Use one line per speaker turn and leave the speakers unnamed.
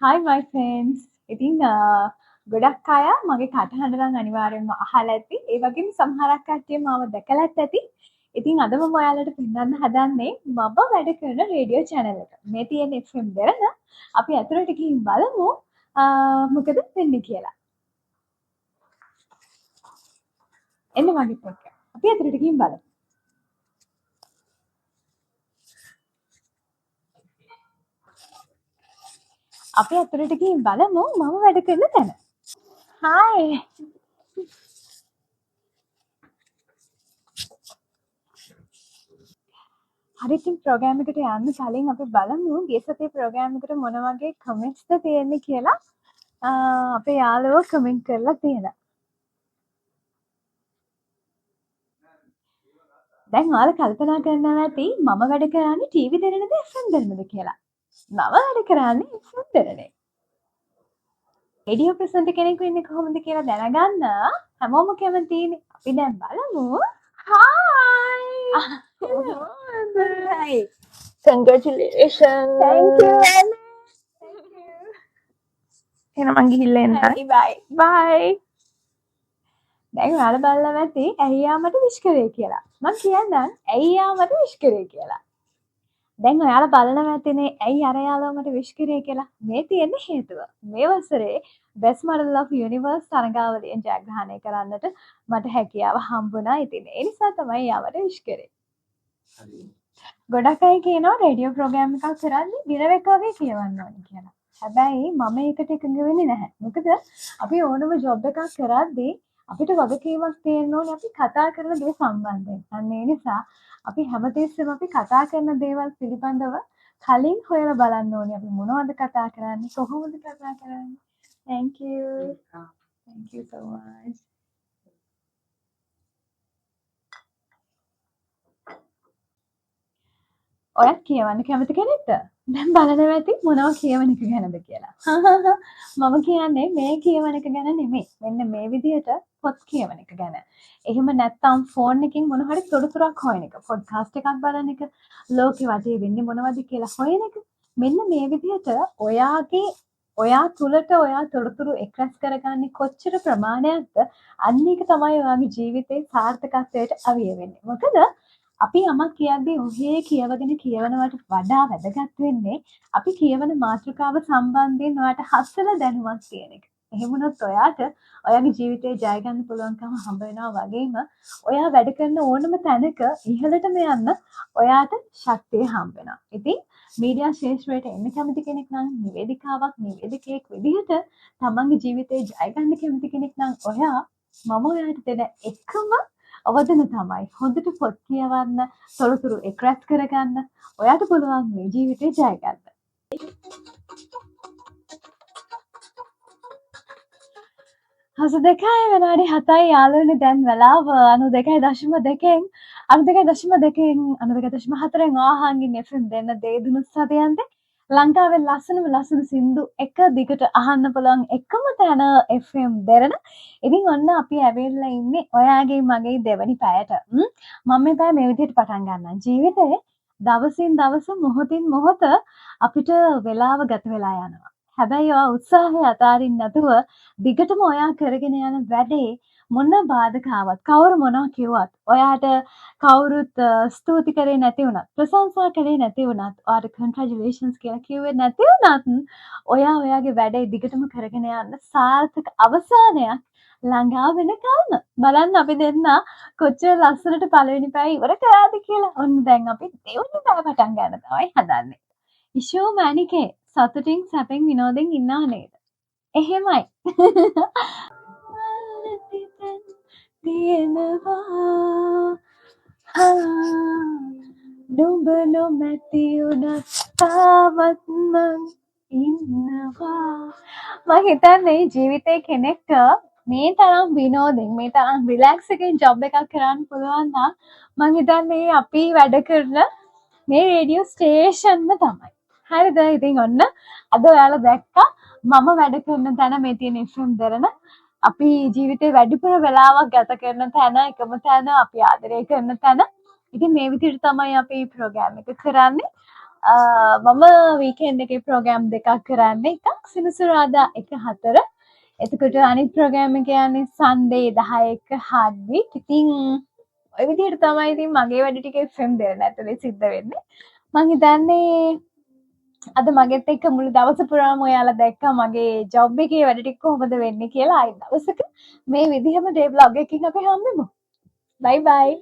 Hi my friends. ඉතින් ගොඩක් අය මගේ කටහඬ නම් අනිවාර්යෙන්ම අහලා ඇති. ඒ වගේම සමහරක් කට්ටිය මාව දැකලත් ඇති. ඉතින් අද මම ඔයාලට පෙන්වන්න හදන්නේ මම වැඩ කරන රේඩියෝ channel එක. මේ තියෙන FM දෙරණ අපි ඇතුළට ගිහින් බලමු මොකද වෙන්නේ කියලා. එන්න මගෙත් එක්ක. අපි ඇතුළට ගිහින් බලමු. අපි ඇතුළට ගිහින් බලමු මම වැඩ කරන තැන. Hi. හරි ඉතින් ප්‍රෝග්‍රෑම් එකට යන්න කලින් අපි බලමු ගිය සතියේ ප්‍රෝග්‍රෑම් එකට මොන වගේ කමෙන්ට්ස්ද තියෙන්නේ කියලා. අපේ යාළුවෝ කමෙන්ට් කරලා තියෙනවා. දැන් ඔයාලා කල්පනා කරනවා ඇති මම වැඩ කරන්නේ ටීවී දෙරණද FM දෙරණද කියලා. මම වැඩ කරන්නේ FM දෙරණේ. රේඩියෝ ප්‍රසන්ටර් කෙනෙක් වෙන්නේ කොහොමද කියලා දැනගන්න හැමෝම කැමතිනේ. අපි දැන් බලමු. Hi.
Hi. Congratulations.
Thank you. Thank you.
එහෙනම් මං ගිහිල්ලා එන්න.
Bye bye.
Bye.
දැන් ඔයාලා බලලා ඇති ඇයි යාමට විශ් කරේ කියලා. මම කියන්නම් ඇයි යාමට විශ් කරේ කියලා. දැන් ඔයාලා බලනවා ඇතිනේ ඇයි අර යාළුවා මට විශ් කරේ කියලා. මේ තියෙන හේතුව. මේ වසරේ Best Model of Universe තරගාවලියෙන් ජයග්‍රහණය කරන්නට මට හැකියාව හම්බුණා. ඉතින් ඒ නිසා තමයි යාමට විශ් කරේ. ගොඩක් අය කියනවා රේඩියෝ ප්‍රෝග්‍රෑම් එකක් කරද්දී දිනර එක වගේ කියවන්න ඕනේ කියලා. හැබැයි මම ඒකට එකඟ වෙන්නේ නැහැ. මොකද අපි ඕනම ජොබ් එකක් කරද්දී අපිට වගකීමක් තියෙන්න ඕනේ අපි කතා කරන දේ සම්බන්ධයෙන්. අන්න ඒ නිසා අපි හැමතිස්සෙම අපි කතා කරන දේවල් පිළිබඳව කලින් හොයලා බලන්න ඕනේ. අපි මොනවද කතා කරන්නේ? කොහොමද කතා කරන්නේ? Thank you. Thank you so much. ඔයත් කියවන්න කැමති කෙනෙක්ද? දැන් බලනවා ඇති මොනවා කියවන එක ගැනද කියලා. මම කියන්නේ මේ කියවන එක ගැන නෙමෙයි. මෙන්න මේ විදිහට පොත් කියවන එක ගැන. එහෙම නැත්නම් ෆෝන් එකකින් මොන හරි තොරතුරක් හොයන එක. පොඩ්කාස්ට් එකක් බලන එක. ලෝකෙ වටේ වෙන්නේ මොනවද කියලා හොයන එක. මෙන්න මේ විදිහට ඔයා තුලට ඔයා තොරතුරු එක්රැස් කරගන්නේ කොච්චර ප්‍රමාණයක්ද අන්න ඒක තමයි ඔයාගේ ජීවිතේ සාර්ථකත්වයට අවිය වෙන්නේ. මොකද අපි යමක් කියද්දී ඔහේ කියවගෙන කියවනවට වඩා වැදගත් වෙන්නේ අපි කියවන මාතෘකාව සම්බන්ධයෙන් ඔයාට හස්සල දැනුමක් තියෙන එක. එහෙම වුණොත් ඔයාට ඔයාගේ ජීවිතේ ජය ගන්න පුළුවන්කම හම්බ වෙනවා වගේම ඔයා වැඩ කරන ඕනම තැනක ඉහළටම යන්න ඔයාට ශක්තිය හම්බ වෙනවා. ඉතින් මීඩියා ශාස්ත්‍රයට එන්න කැමති කෙනෙක් නම් නිවේදිකයෙක් විදිහට තමන්ගේ ජීවිතේ ජය ගන්න කැමති කෙනෙක් නම් ඔයා මම ඔයාට දෙන එකම අවදන තමයි හොඳට පොත් කියවන්න, තොරතුරු එක්රැස් කරගන්න. ඔයාට පුළුවන් මේ ජීවිතේ ජය ගන්න. හවස 2යි විනාඩි 7යි යාළුවනේ දැන් වෙලාව 92.2න් 92.4න් ආහන්ගින් FM දෙන්න දේදුණු සතයන්ද ලංකාවේ ලස්සන සින්දු එක දිගට අහන්න පුළුවන් එකම තැන FM දෙරණ. ඉතින් ඔන්න අපි ඇවිල්ලා ඉන්නේ ඔයාගේ මගේ දෙවනි පැයට. මම මේ පැය මේ විදිහට පටන් ගන්නම්. ජීවිතේ දවසින් දවස මොහොතින් මොහොත අපිට වෙලාව ගත වෙලා යනවා. හැබැයි ඔයා උත්සාහය අතාරින්න නැතුව දිගටම ඔයා කරගෙන යන වැඩේ මොන බාධකාවක් කවුරු මොනවා කිව්වත් ඔයාට කවුරුත් ස්තුති කරේ නැති වුණත් ප්‍රශංසා කරේ නැති වුණත් ඔයාට congratulations කියලා කිව්වේ නැති වුණත් ඔයා ඔයාගේ වැඩේ දිගටම කරගෙන යන්න සාර්ථක අවසානයක් ළඟා වෙනකල්ම බලන්න අපි දෙන්න කොච්චර ලස්සනට පළවෙනි පැය ඉවර කරාද කියලා. ඔන්න දැන් අපි දෙවෙනි පැය පටන් ගන්න තමයි හදන්නේ. ඉෂෝ මැනිකේ සතුටින් සැපෙන් විනෝදෙන් ඉන්නා නේද? එහෙමයි. නුඹ නොමැති වුණත් තාවත් මං ඉන්නවා. මම හිතන්නේ ජීවිතේ කෙනෙක්ට මේ තරම් විනෝදෙන් මේ තරම් රිලැක්ස් එකෙන් ජොබ් එකක් කරන්න පුළුවන් නම් මම හිතන්නේ අපි වැඩ කරන මේ රේඩියෝ ස්ටේෂන්ම තමයි. හරිද? ඉතින් ඔන්න අද ඔයාලා දැක්කා මම වැඩ කරන තැන මේ තියෙන FM දෙරණ. අපි ජීවිතේ වැඩිපුර වෙලාවක් ගත කරන තැන, එකම තැන, අපි ආදරය කරන තැන. ඉතින් මේ විදිහට තමයි අපි ප්‍රෝග්‍රෑම් එක කරන්නේ. මම වීකෙන්ඩ් එකේ ප්‍රෝග්‍රෑම් දෙකක් කරන්නේ. එකක් සෙනසුරාදා 1:04. එතකොට අනිත් ප්‍රෝග්‍රෑම් එක යන්නේ සන්ඩේ 10:01 හાર્ට් බීට්. ඉතින් ඔය විදිහට තමයි ඉතින් මගේ වැඩ ටික FM දෙන්න ඇතුලේ සිද්ධ වෙන්නේ. මං හිතන්නේ අද මගෙත් එක්ක මුළු දවස පුරාම ඔයාලා දැක්කා මගේ ජොබ් එකේ වැඩ ටික කොහොමද වෙන්නේ කියලා. ආයි දවසක මේ විදිහම ඩේ බ්ලොග් එකකින් අපි හම්බෙමු. බයි බයි.